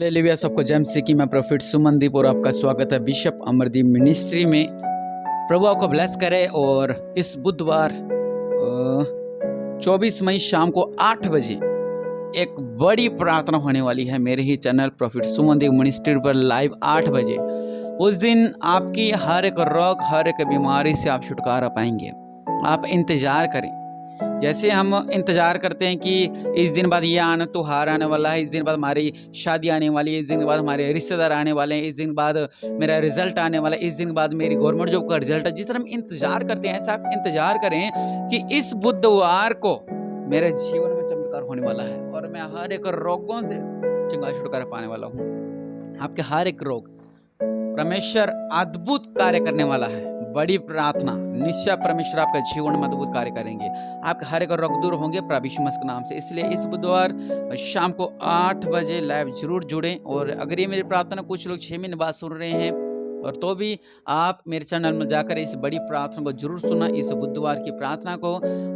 Hallelujah. सबको जय मसीह की। मैं प्रॉफिट सुमनदीप और आपका स्वागत है बिशप अमरदीप मिनिस्ट्री में। प्रभु आपको ब्लेस करे। और इस बुधवार 24 मई शाम को 8 बजे एक बड़ी प्रार्थना होने वाली है मेरे ही चैनल प्रॉफिट सुमनदीप मिनिस्ट्री पर लाइव 8 बजे। उस दिन आपकी हर एक रोग, हर एक बीमारी से आप छुटकारा पाएंगे। आप इंतजार करें, जैसे हम इंतजार करते हैं कि इस दिन बाद ये त्योहार आने वाला है, इस दिन बाद हमारी शादी आने वाली है, इस दिन बाद हमारे रिश्तेदार आने वाले हैं, इस दिन बाद मेरा रिजल्ट आने वाला है, इस दिन बाद मेरी गवर्नमेंट जॉब का रिजल्ट है। जिस तरह हम इंतजार करते हैं ऐसा आप इंतजार करें कि इस बुधवार को मेरे जीवन में चमत्कार होने वाला है और मैं हर एक रोगों से छुटकारा पाने वाला हूँ। आपके हर एक रोग परमेश्वर अद्भुत कार्य करने वाला है। बड़ी प्रार्थना, निश्चय परमेश्वर आपका जीवन में अद्भुत कार्य करेंगे। आपके हर एक रोग दूर होंगे प्रभु यीशु मसीह के नाम से। इसलिए इस बुधवार शाम को 8 बजे लाइव जरूर जुड़ें। और अगर ये मेरी प्रार्थना कुछ लोग 6 महीने बाद सुन रहे हैं और तो भी आप मेरे चैनल में जाकर इस बड़ी प्रार्थना को जरूर सुना, इस बुधवार की प्रार्थना को।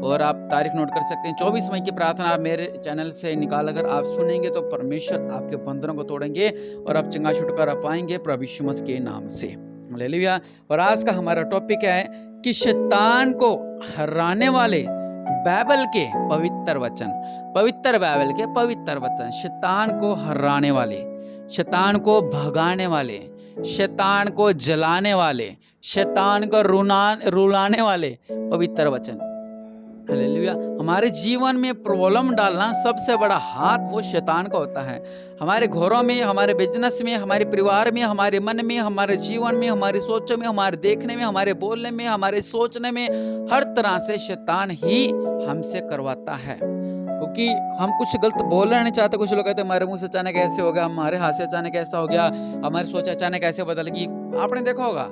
और आप तारीख नोट कर सकते हैं, 24 मई की प्रार्थना आप मेरे चैनल से निकाल अगर आप सुनेंगे तो परमेश्वर आपके बंधनों को तोड़ेंगे और आप चंगा छुटकारा पाएंगे प्रभु यीशु मसीह के नाम से। हालेलुया। और आज का हमारा टॉपिक है कि शैतान को हराने वाले बाइबल के पवित्र वचन। पवित्र बाइबल के पवित्र वचन, शैतान को हराने वाले, शैतान को भगाने वाले, शैतान को जलाने वाले, शैतान को रुलाने वाले पवित्र वचन। हालेलुया। हमारे जीवन में प्रॉब्लम डालना सबसे बड़ा हाथ वो शैतान का होता है। हमारे घरों में, हमारे बिजनेस में, हमारे परिवार में, हमारे मन में, हमारे जीवन में, हमारी सोचों में, हमारे देखने में, हमारे बोलने में, हमारे सोचने में, हर तरह से शैतान ही हमसे करवाता है। क्योंकि हम कुछ गलत बोलना नहीं चाहते। कुछ लोग कहते हैं हमारे मुंह से अचानक ऐसे हो गया, हमारे हाथ से अचानक ऐसा हो गया, हमारी सोच अचानक ऐसे बदल गई। आपने देखा होगा।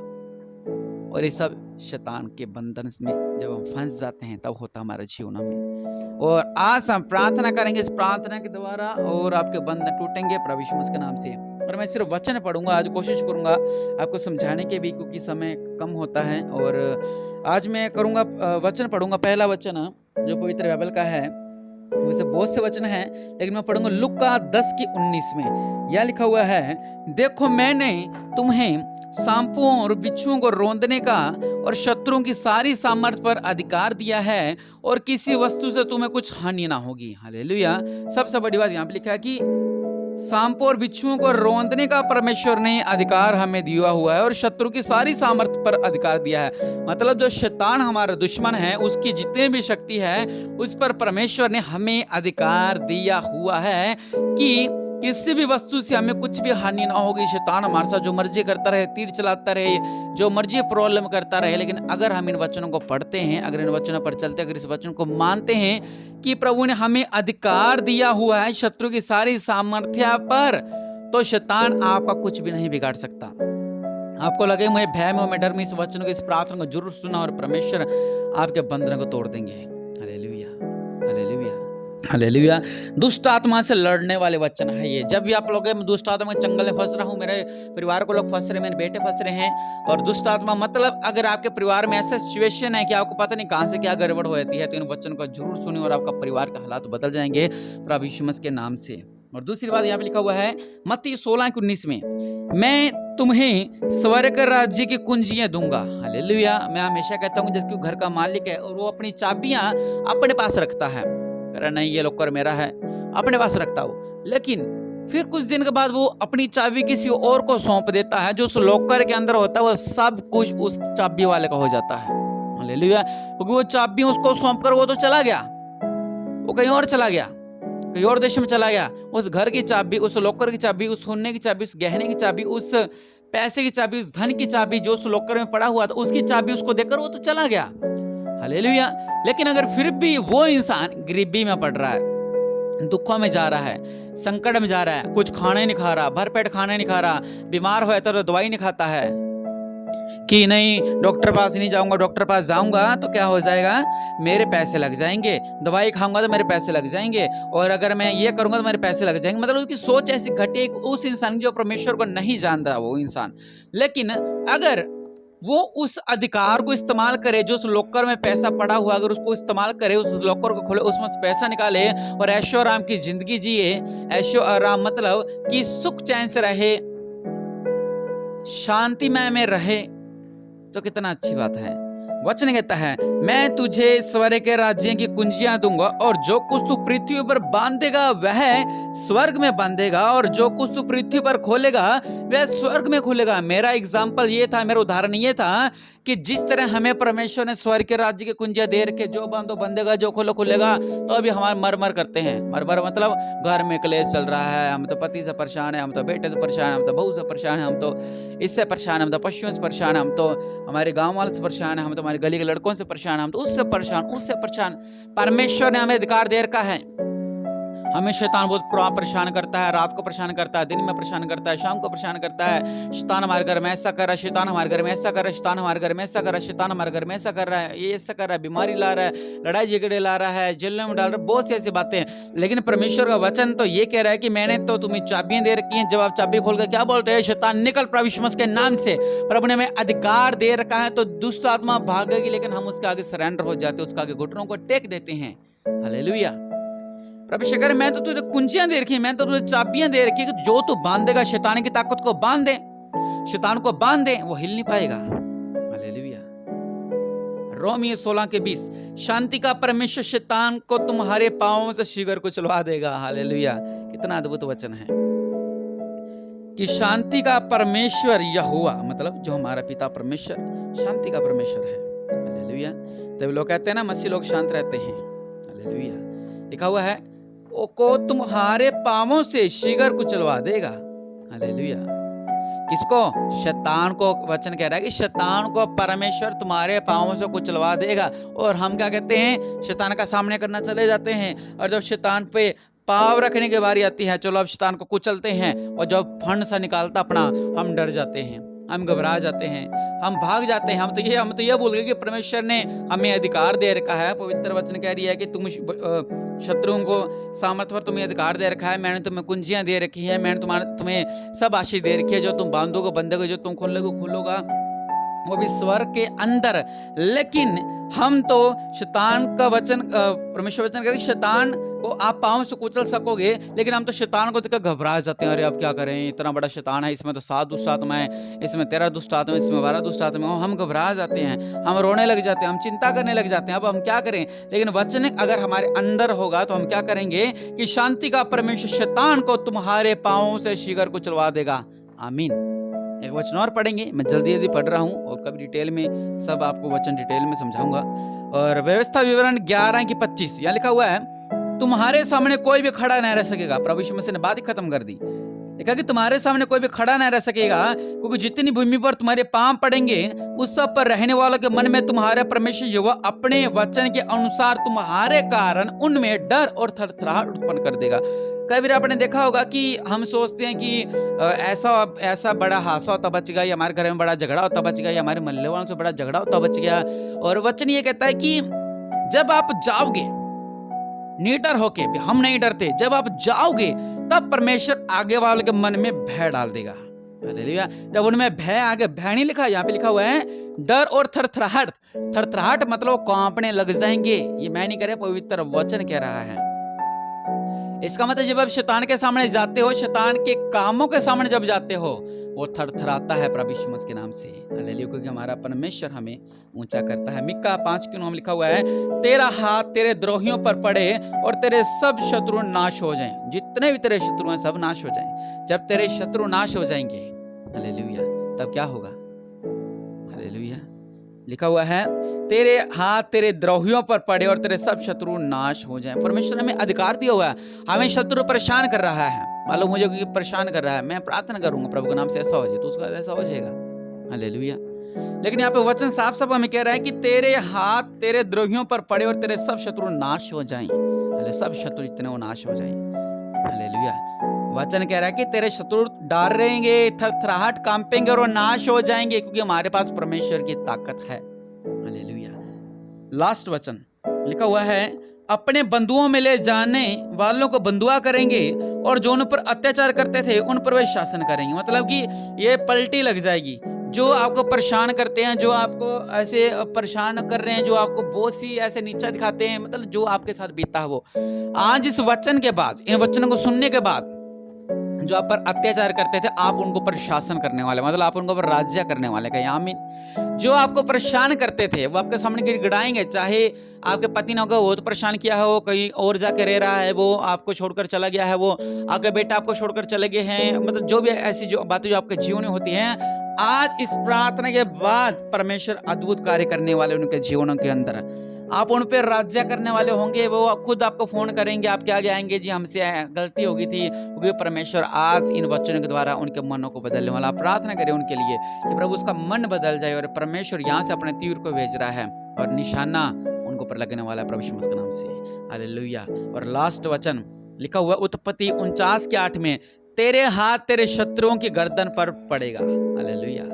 और ये सब शैतान के बंधन में जब हम फंस जाते हैं तब होता हमारे जीवन में। और आज हम प्रार्थना करेंगे इस प्रार्थना के द्वारा और आपके बंधन टूटेंगे प्रभु यीशु मसीह के नाम से। और मैं सिर्फ वचन पढ़ूंगा, आज कोशिश करूंगा आपको समझाने के भी, क्योंकि समय कम होता है। और आज मैं करूंगा वचन पढ़ूंगा। पहला वचन जो पवित्र बाइबल का है, वैसे बहुत से वचन हैं लेकिन मैं पढ़ूंगा लूका 10:19 में। यह लिखा हुआ है, देखो मैंने तुम्हें सांपों और बिच्छुओं को रौंदने का और शत्रुओं की सारी सामर्थ्य पर अधिकार दिया है और किसी वस्तु से तुम्हें कुछ हानि ना होगी। हालेलुया। सबसे बड़ी बात यहाँ पे लिखा है कि सांपों और बिच्छुओं को रौंदने का परमेश्वर ने अधिकार हमें दिया हुआ है और शत्रु की सारी सामर्थ्य पर अधिकार दिया है। मतलब जो शैतान हमारा दुश्मन है, उसकी जितनी भी शक्ति है उस पर परमेश्वर ने हमें अधिकार दिया हुआ है कि किसी भी वस्तु से हमें कुछ भी हानि ना होगी। शैतान हमारे साथ जो मर्जी करता रहे, तीर चलाता रहे, जो मर्जी प्रॉब्लम करता रहे, लेकिन अगर हम इन वचनों को पढ़ते हैं, अगर इन वचनों पर चलते, अगर इस वचन को मानते हैं कि प्रभु ने हमें अधिकार दिया हुआ है शत्रु की सारी सामर्थ्य पर, तो शैतान आपका कुछ भी नहीं बिगाड़ सकता। आपको लगे मुझे भय में, मैं डर में, इस वचन को, इस प्रार्थना को जरूर सुना और परमेश्वर आपके बंधन को तोड़ देंगे। Hallelujah, hallelujah, hallelujah. दुष्ट आत्मा से लड़ने वाले वचन है ये। जब भी आप लोग दुष्ट आत्मा के चंगल में फंस रहा हूँ, मेरे परिवार को लोग फंस रहे हैं, मेरे बेटे फंस रहे हैं। और दुष्ट आत्मा मतलब अगर आपके परिवार में ऐसा सिचुएशन है कि आपको पता नहीं कहां से क्या गड़बड़ हो जाती है, तो इन वचन को जरूर सुनिए और आपका परिवार का हालात बदल जाएंगे प्रभु यीशु मसीह के नाम से। और दूसरी बात यहाँ पे लिखा हुआ है मत्ती 16:19 में, मैं तुम्हें स्वर्ग राज्य की कुंजियां दूंगा। हालेलुया। मैं हमेशा कहता हूँ जिसके घर का मालिक है और वो अपनी चाबियां अपने पास रखता है, अरे नहीं ये लॉकर मेरा है, अपने पास रखता हो, लेकिन फिर कुछ दिन के बाद वो अपनी चाबी किसी और को सौंप देता है। जो उस लॉकर के अंदर होता है वो सब कुछ उस चाबी वाले का हो जाता है। हालेलुया। क्योंकि वो चाबी उसको सौंप कर वो तो चला गया, वो कहीं और चला गया, कहीं और देश में चला गया। उस घर की चाबी, उस लॉकर की चाबी, उस सोने की चाबी, उस गहने की चाबी, उस पैसे की चाबी, उस धन की चाबी जो उस लॉकर में पड़ा हुआ था, उसकी चाबी उसको देकर वो तो चला गया। हालेलुया। लेकिन अगर फिर भी वो इंसान गरीबी में पड़ रहा है, दुखों में जा रहा है, संकट में जा रहा है, कुछ खाने नहीं खा रहा, भरपेट खाने नहीं खा रहा, बीमार हो तो दवाई नहीं खाता है कि नहीं डॉक्टर पास नहीं जाऊंगा, डॉक्टर पास जाऊंगा तो क्या हो जाएगा, मेरे पैसे लग जाएंगे, दवाई खाऊंगा तो मेरे पैसे लग जाएंगे, और अगर मैं ये करूंगा तो मेरे पैसे लग जाएंगे। मतलब उसकी सोच ऐसी घटी उस इंसान जो परमेश्वर को नहीं जान रहा वो इंसान। लेकिन अगर वो उस अधिकार को इस्तेमाल करे, जो उस लॉकर में पैसा पड़ा हुआ अगर उसको इस्तेमाल करे, उस लॉकर को खोले, उसमें से पैसा निकाले और ऐशो आराम की जिंदगी जिए। ऐशो आराम मतलब कि सुख चैन से रहे, शांतिमय में रहे, तो कितना अच्छी बात है। वचन कहता है, मैं तुझे स्वर्ग के राज्य की कुंजियां दूंगा, और जो कुछ तू पृथ्वी पर बांधेगा वह स्वर्ग में बांधेगा, और जो कुछ तू पृथ्वी पर खोलेगा वह स्वर्ग में खुलेगा। मेरा एग्जाम्पल ये था, मेरा उदाहरण ये था कि जिस तरह हमें परमेश्वर ने स्वर्ग के राज्य की कुंजियां दे रखे, जो बांधो बंधेगा, जो खोलो खुलेगा। तो अभी हमारे मर करते हैं, मर मतलब घर में क्लेश चल रहा है, हम तो पति से परेशान है, हम तो बेटे से परेशान है, हम तो बहू से परेशान है, हम तो इससे परेशान है, हम तो पशुओं से परेशान है, हम तो हमारे गांव वालों से परेशान है, हम तो हमारे गली के लड़कों से परेशान है, हम तो उससे परेशान उससे परेशान। परमेश्वर ने हमें अधिकार दे रखा है। हमें शैतान बहुत परेशान करता है, रात को परेशान करता है, दिन में परेशान करता है, शाम को परेशान करता है। शैतान हमारे घर में ऐसा कर रहा है, शैतान हमारे घर में ऐसा कर रहा है, शैतान हमारे घर में ऐसा कर रहा है, शैतान हमारे घर में ऐसा कर रहा है, ये ऐसा कर रहा है, बीमारी ला रहा है, लड़ाई झगड़े ला रहा है, जेल में डाल रहा है, बहुत सी ऐसी बातें। लेकिन परमेश्वर का वचन तो ये कह रहा है कि मैंने तो तुम्हें चाबियां दे रखी हैं, जब आप चाबी खोल कर क्या बोलते हैं, शैतान निकल प्रभु यीशु मसीह के नाम से। प्रभु ने हमें अधिकार दे रखा है, तो दुष्ट आत्मा भागेगी, लेकिन हम उसके आगे सरेंडर हो जाते हैं, उसके आगे घुटनों को टेक देते हैं। हालेलुया। परमेश्वर, मैं तो तुझे कुंजियां दे रखी, मैं तो तुझे चाबियां दे रखी, कि जो तू बांधेगा, शैतान की ताकत को बांध दे, शैतान को बांध दे, वो हिल नहीं पाएगा। हालेलुया। रोमियो 16:20, शांति का परमेश्वर शैतान को तुम्हारे पांवों से शीघ्र को चलवा देगा। हालेलुया। कितना अद्भुत वचन है कि शांति का परमेश्वर यहोवा, मतलब जो हमारा पिता परमेश्वर शांति का परमेश्वर है। हालेलुया। तभी लोग कहते हैं ना, मसीह लोग शांत रहते हैं। हालेलुया। लिखा हुआ है, वो को तुम्हारे पांवों से शीघ्र को चलवा देगा। हालेलुया। किसको? शैतान को। वचन कह रहा है कि शैतान को परमेश्वर तुम्हारे पांवों से कुचलवा देगा। और हम क्या कहते हैं? शैतान का सामना करना चले जाते हैं, और जब शैतान पे पाव रखने की बारी आती है, चलो अब शैतान को कुचलते हैं, और जब फंड सा निकालता अपना, हम डर जाते हैं, हम घबरा जाते हैं, हम भाग जाते हैं। हम तो ये बोल गए कि परमेश्वर ने हमें अधिकार दे रखा है। पवित्र वचन कह रही है कि तुम शत्रुओं को सामर्थ्य पर तुम्हें अधिकार दे रखा है, मैंने तुम्हें कुंजियां दे रखी है, मैंने तुम्हें सब आशीष दे रखी है, जो तुम बांधोगे बंधोगे, जो तुम खोलोगे खुलोगा, वो भी स्वर्ग के अंदर। लेकिन हम तो शैतान का वचन, परमेश्वर वचन कह रही शैतान को आप पांव से कुचल सकोगे, लेकिन हम तो शैतान को देखकर घबरा जाते हैं। अरे अब क्या करें, इतना बड़ा शैतान है, इसमें तो 7 दुष्ट आत्मा है, इसमें 13 दुष्ट आत्मा है, इसमें 12 दुष्ट आत्मा है। हम घबरा जाते हैं, हम रोने लग जाते हैं, हम चिंता करने लग जाते हैं, अब हम क्या करें। लेकिन वचन अगर हमारे अंदर होगा तो हम क्या करेंगे कि शांति का परमेश्वर शैतान को तुम्हारे पांवों से शीघ्र कुचलवा देगा। आमीन। एक वचन और पढ़ेंगे, मैं जल्दी पढ़ रहा हूँ, और कभी डिटेल में सब आपको वचन डिटेल में समझाऊंगा। और व्यवस्था विवरण 11:25 यहाँ लिखा हुआ है, तुम्हारे सामने कोई भी खड़ा नहीं रह सकेगा। प्रभु यीशु मसीह ने बात ही खत्म कर दी। लिखा कि तुम्हारे सामने कोई भी खड़ा नहीं रह सकेगा, क्योंकि जितनी भूमि पर तुम्हारे पांव पड़ेंगे उस सब पर रहने वालों के मन में तुम्हारे परमेश्वर यहोवा अपने वचन के अनुसार तुम्हारे कारण उनमें डर और थरथराहट उत्पन्न कर देगा। कई बार आपने देखा होगा कि हम सोचते हैं कि ऐसा बड़ा हादसा होता बच गया, या हमारे घर में बड़ा झगड़ा होता बच गया, या हमारे मोहल्ले वालों से बड़ा झगड़ा होता बच गया। और वचन ये कहता है कि जब आप जाओगे निडर होके, हम नहीं डरते, जब आप जाओगे तब परमेश्वर आगे वालों के मन में भय डाल देगा। हालेलुया। जब उनमें भय, आगे भय नहीं लिखा, यहाँ पे लिखा हुआ है डर और थरथराहट। थरथराहट मतलब कांपने लग जाएंगे। ये मैं नहीं कह रहा, पवित्र वचन कह रहा है। इसका मतलब जब आप शैतान के सामने जाते हो, शैतान के कामों के सामने जब जाते हो, वो थरथराता है प्रभु यीशु मसीह के नाम से। हालेलुया। क्योंकि हमारा परमेश्वर हमें ऊंचा करता है। मिक्का 5:9 लिखा हुआ है, तेरा हाथ तेरे द्रोहियों पर पड़े और तेरे सब शत्रु नाश हो जाएं। जितने भी तेरे शत्रु हैं सब नाश हो जाएं। जब तेरे शत्रु नाश हो जाएंगे, हालेलुया, तब क्या होगा? हालेलुया। लिखा हुआ है, तेरे हाथ तेरे द्रोहियों पर पड़े और तेरे सब शत्रु नाश हो जाएं। परमेश्वर ने हमें अधिकार दिया हुआ है। हमें शत्रु परेशान कर रहा है, मालूम मुझे कि परेशान कर रहा है, मैं प्रार्थना करूंगा प्रभु के नाम से ऐसा हो जाए, तो उसका ऐसा हो जाएगा। हालेलुया। लेकिन यहाँ पे वचन साफ साफ हमें कह रहा है कि तेरे हाथ तेरे द्रोहियों पर पड़े और तेरे सब शत्रु नाश हो जाएं। सब शत्रु जितने वो नाश हो जाएं। हालेलुया। वचन कह रहा है कि तेरे शत्रु डर रहेंगे, थरथराहट कांपेंगे और वो नाश हो जाएंगे, क्योंकि हमारे पास परमेश्वर की ताकत है। हालेलुया। लास्ट वचन लिखा हुआ है, अपने बंधुओं में ले जाने वालों को बंधुआ करेंगे, और जो उन पर अत्याचार करते थे उन पर वे शासन करेंगे। मतलब कि ये पलटी लग जाएगी। जो आपको परेशान करते हैं, जो आपको ऐसे परेशान कर रहे हैं, जो आपको बहुत सी ऐसे नीचा दिखाते हैं, मतलब जो आपके साथ बीता है वो आज इस वचन के बाद, इन वचनों को सुनने के बाद, जो आप पर अत्याचार करते थे, आप उनको पर शासन करने वाले, मतलब आप उनको पर राज्य करने वाले। कहीं आमीन। जो आपको परेशान करते थे वो आपके सामने गिड़गिड़ाएंगे, चाहे आपके पति ने होगा वो तो परेशान किया है, वो कहीं और जाके रह रहा है, वो आपको छोड़कर चला गया है, वो आपके बेटा आपको छोड़कर चले गए हैं, मतलब जो भी ऐसी जो बातें जो आपके जीवन में होती हैं, आज इस प्रार्थना के बाद परमेश्वर अद्भुत कार्य करने वाले उनके जीवनों के अंदर। आप उन पर राज्य करने वाले होंगे, वो खुद आपको फोन करेंगे, आपके आगे आएंगे, जी हमसे गलती हो गई थी, क्योंकि परमेश्वर आज इन वचनों के द्वारा उनके मनों को बदलने वाला। प्रार्थना करें उनके लिए कि प्रभु उसका मन बदल जाए, और परमेश्वर यहाँ से अपने तीर को भेज रहा है और निशाना उनको पर लगने वाला है प्रभु यीशु मसीह के नाम से। हालेलुया। और लास्ट वचन लिखा हुआ उत्पत्ति 49:8 में, तेरे हाथ तेरे शत्रुओं की गर्दन पर पड़ेगा। हालेलुया।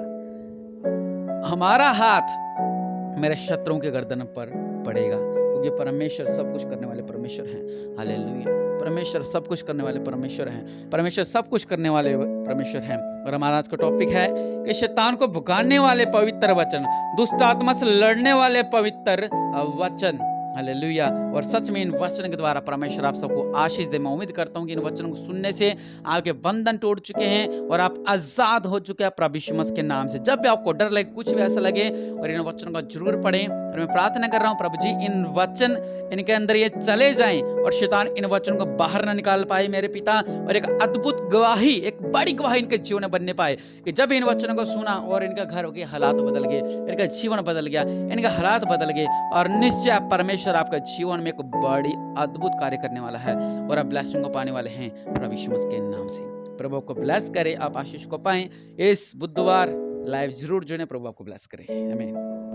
हमारा हाथ मेरे शत्रुओं के गर्दन पर पड़ेगा, क्योंकि परमेश्वर सब कुछ करने वाले परमेश्वर हैं। हालेलुया। परमेश्वर सब कुछ करने वाले परमेश्वर हैं। परमेश्वर सब कुछ करने वाले परमेश्वर हैं। और हमारा आज का टॉपिक है कि शैतान को भगाने वाले पवित्र वचन, दुष्ट आत्मा से लड़ने वाले पवित्र वचन। हालेलुया। और सच में इन वचन के द्वारा परमेश्वर आप सबको आशीष दे। मैं उम्मीद करता हूँ कि इन वचनों को सुनने से आपके बंधन टूट चुके हैं और आप आजाद हो चुके हैं प्रभु यीशु मसीह के नाम से। जब भी आपको डर लगे, कुछ भी ऐसा लगे, और इन वचनों को जरूर पढ़ें। और मैं प्रार्थना कर रहा हूँ प्रभु जी इन वचन इनके अंदर ये चले जाएं और शैतान इन वचनों को बाहर ना निकाल पाए मेरे पिता, और एक अद्भुत गवाही, एक बड़ी गवाही इनके जीवन में बनने पाए कि जब इन वचनों को सुना और इनका घर के हालात बदल गए, इनका जीवन बदल गया, इनका हालात बदल गए, और निश्चय परमेश्वर आपका जीवन में एक बड़ी अद्भुत कार्य करने वाला है और आप ब्लेसिंग को पाने वाले हैं प्रभु यीशु मसीह के नाम से। प्रभु आपको ब्लेस करे, आप आशीष को पाएं। इस बुधवार लाइव जरूर जुड़े। प्रभु आपको ब्लेस करे। आमीन।